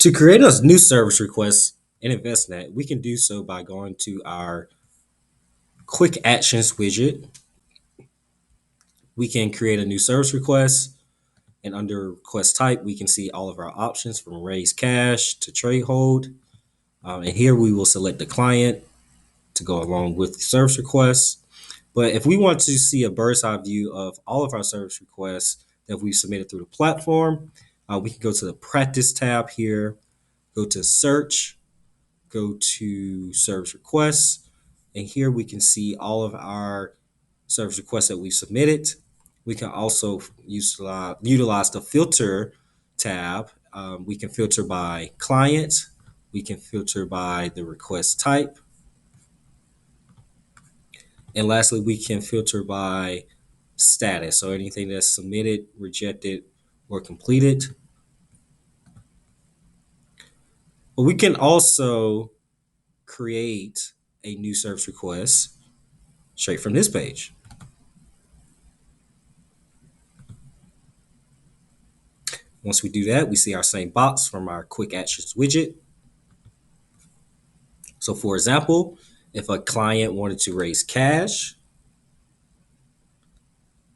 To create a new service request in InvestNet, we can do so by going to our Quick Actions widget. We can create a new service request, and under request type, we can see all of our options from raise cash to trade hold. And here we will select the client to go along with the service request. But if we want to see a bird's eye view of all of our service requests that we've submitted through the platform, we can go to the practice tab here, go to search, go to service requests, and here we can see all of our service requests that we submitted. We can also utilize the filter tab. We can filter by client, we can filter by the request type, and lastly, we can filter by status, so anything that's submitted, rejected, or completed. But we can also create a new service request straight from this page. Once we do that, we see our same box from our quick actions widget. So for example, if a client wanted to raise cash,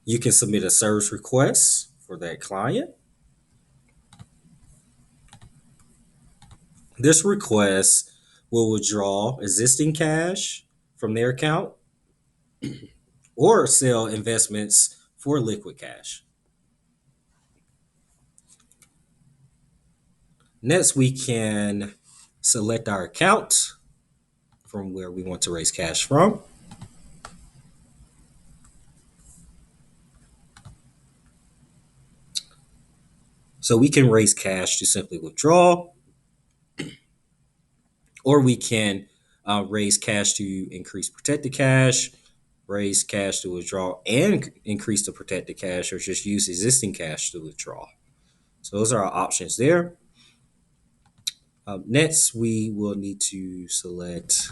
you can submit a service request for that client. This request will withdraw existing cash from their account or sell investments for liquid cash. Next, we can select our account from where we want to raise cash from. So we can raise cash to simply withdraw, or we can raise cash to increase protected cash, raise cash to withdraw and increase the protected cash, or just use existing cash to withdraw. So those are our options there. Next, we will need to select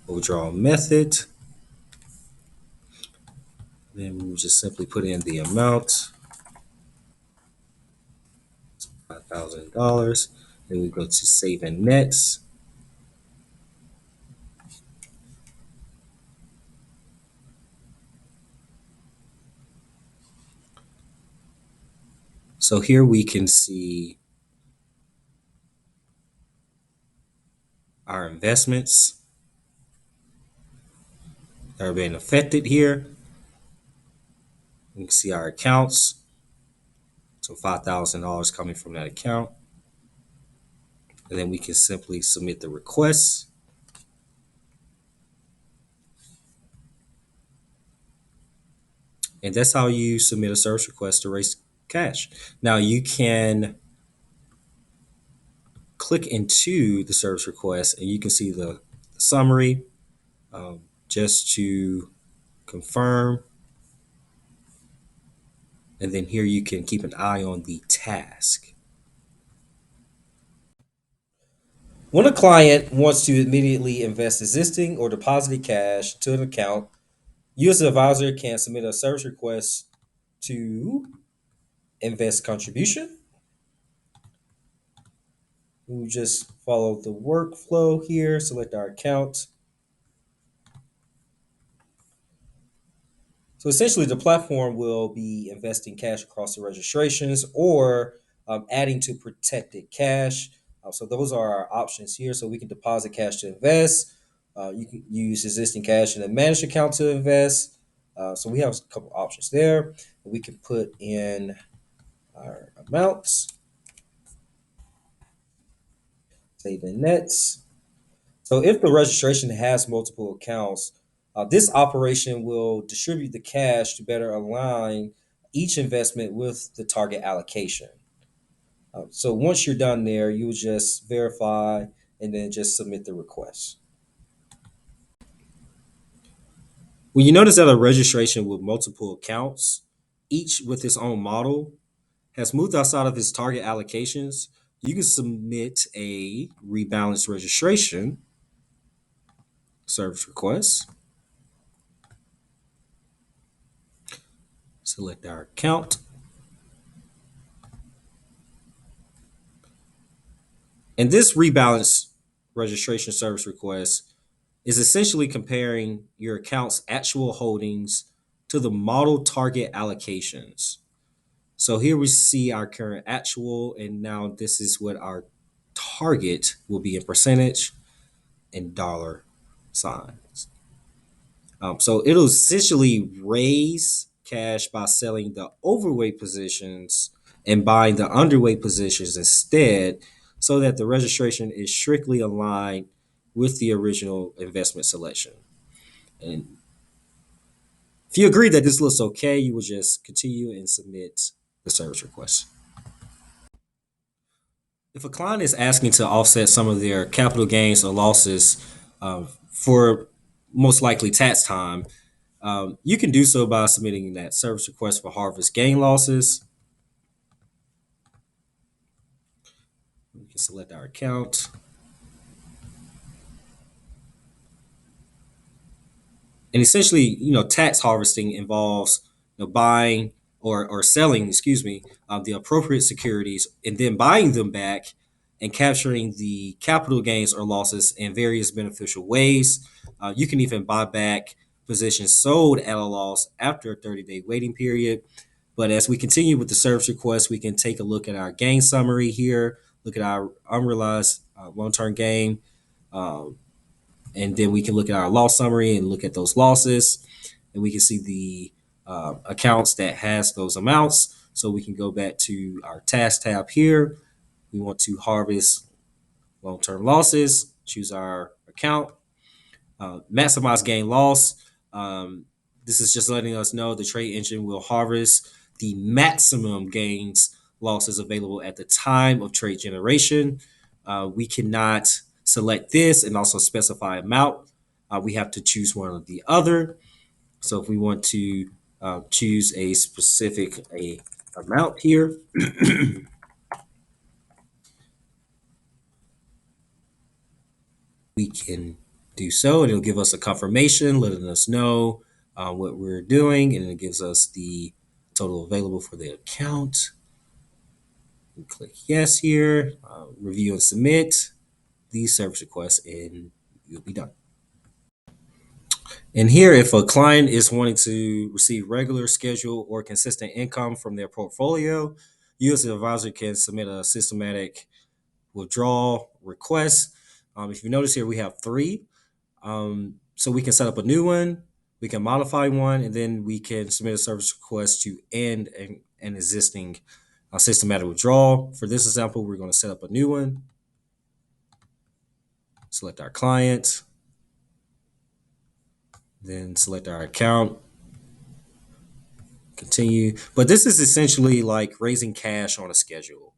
withdrawal method. Then we will just simply put in the amount, $5,000. Then we go to save and next. So here we can see our investments that are being affected here. We can see our accounts. So $5,000 coming from that account. And then we can simply submit the request. And that's how you submit a service request to raise cash. Now you can click into the service request and you can see the summary, just to confirm. And then here you can keep an eye on the task. When a client wants to immediately invest existing or deposited cash to an account, you as an advisor can submit a service request to invest contribution. We'll just follow the workflow here, select our account. So essentially, the platform will be investing cash across the registrations or adding to protected cash. So those are our options here. So we can deposit cash to invest. You can use existing cash in a managed account to invest. So we have a couple options there. We can put in our amounts, save the nets. So if the registration has multiple accounts, this operation will distribute the cash to better align each investment with the target allocation. So once you're done there, you just verify and then just submit the request. When you notice that a registration with multiple accounts, each with its own model, has moved outside of its target allocations, you can submit a rebalanced registration service request. Select our account. And this rebalance registration service request is essentially comparing your account's actual holdings to the model target allocations. So here we see our current actual, and now this is what our target will be in percentage and dollar signs. So it'll essentially raise cash by selling the overweight positions and buying the underweight positions instead, so that the registration is strictly aligned with the original investment selection. And if you agree that this looks okay, you will just continue and submit the service request. If a client is asking to offset some of their capital gains or losses for most likely tax time, you can do so by submitting that service request for harvest gain losses. We can select our account. And essentially, tax harvesting involves buying or selling, excuse me, the appropriate securities and then buying them back and capturing the capital gains or losses in various beneficial ways. You can even buy back positions sold at a loss after a 30-day waiting period. But as we continue with the service request, we can take a look at our gain summary here, look at our unrealized long-term gain, um, and then we can look at our loss summary and look at those losses, and we can see the accounts that has those amounts. So we can go back to our task tab here. We want to harvest long-term losses, choose our account, maximize gain loss. Um, this is just letting us know the trade engine will harvest the maximum gains losses available at the time of trade generation. We cannot select this and also specify amount. We have to choose one or the other. So if we want to choose a specific amount here, we can do so, and it'll give us a confirmation letting us know what we're doing, and it gives us the total available for the account. We click yes here, review and submit the service request, and you'll be done. And here, if a client is wanting to receive regular, scheduled, or consistent income from their portfolio, you as the advisor can submit a systematic withdrawal request. If you notice here, we have three. So we can set up a new one, we can modify one, and then we can submit a service request to end an existing systematic withdrawal. For this example, we're going to set up a new one, select our client, then select our account, continue. But this is essentially like raising cash on a schedule.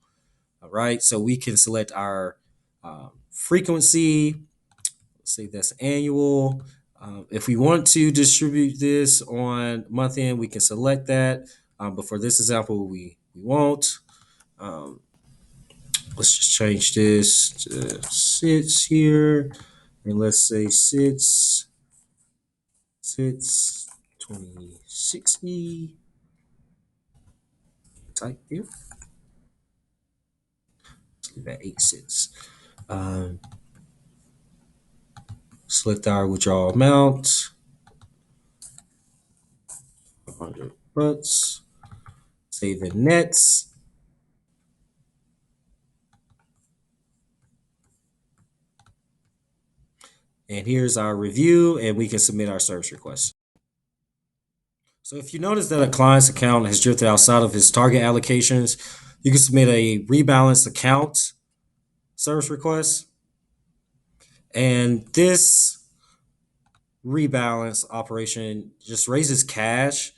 All right, so we can select our frequency. Let's say that's annual. If we want to distribute this on month end, we can select that. But for this example, we won't. Um, let's just change this to sits here. And let's say sits 2060 type here. Let's leave that 8 sits. Um, select our withdrawal amount, 100 bucks. Save in nets. And here's our review, and we can submit our service request. So if you notice that a client's account has drifted outside of his target allocations, you can submit a rebalance account service request. And this rebalance operation just raises cash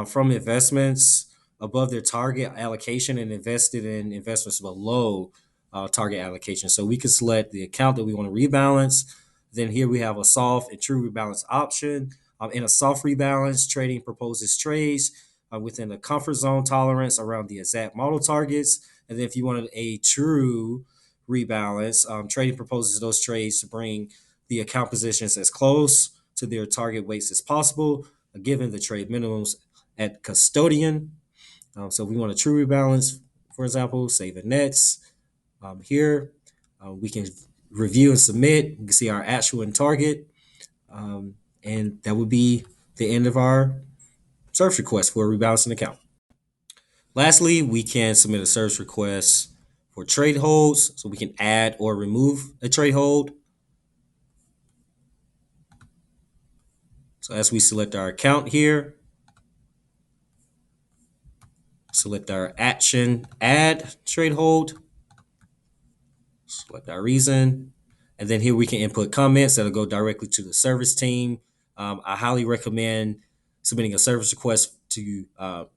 from investments above their target allocation and invested in investments below target allocation. So we can select the account that we want to rebalance. Then here we have a soft and true rebalance option. In a soft rebalance, trading proposes trades within a comfort zone tolerance around the exact model targets. And then if you wanted a true rebalance, trading proposes those trades to bring the account positions as close to their target weights as possible, given the trade minimums at custodian. So if we want a true rebalance, for example, save the nets here. We can review and submit. We can see our actual and target. Um, and that would be the end of our service request for a rebalancing account. Lastly, we can submit a service request for trade holds. So we can add or remove a trade hold. So as we select our account here, select our action, add trade hold, select our reason, and then here we can input comments that'll go directly to the service team. I highly recommend submitting a service request to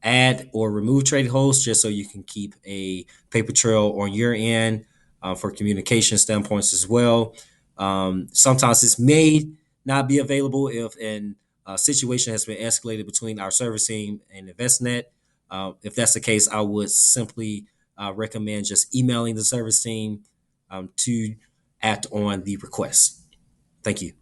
add or remove trade holds just so you can keep a paper trail on your end for communication standpoints as well. Sometimes this may not be available if an situation has been escalated between our service team and InvestNet. If that's the case, I would simply recommend just emailing the service team to act on the request. Thank you.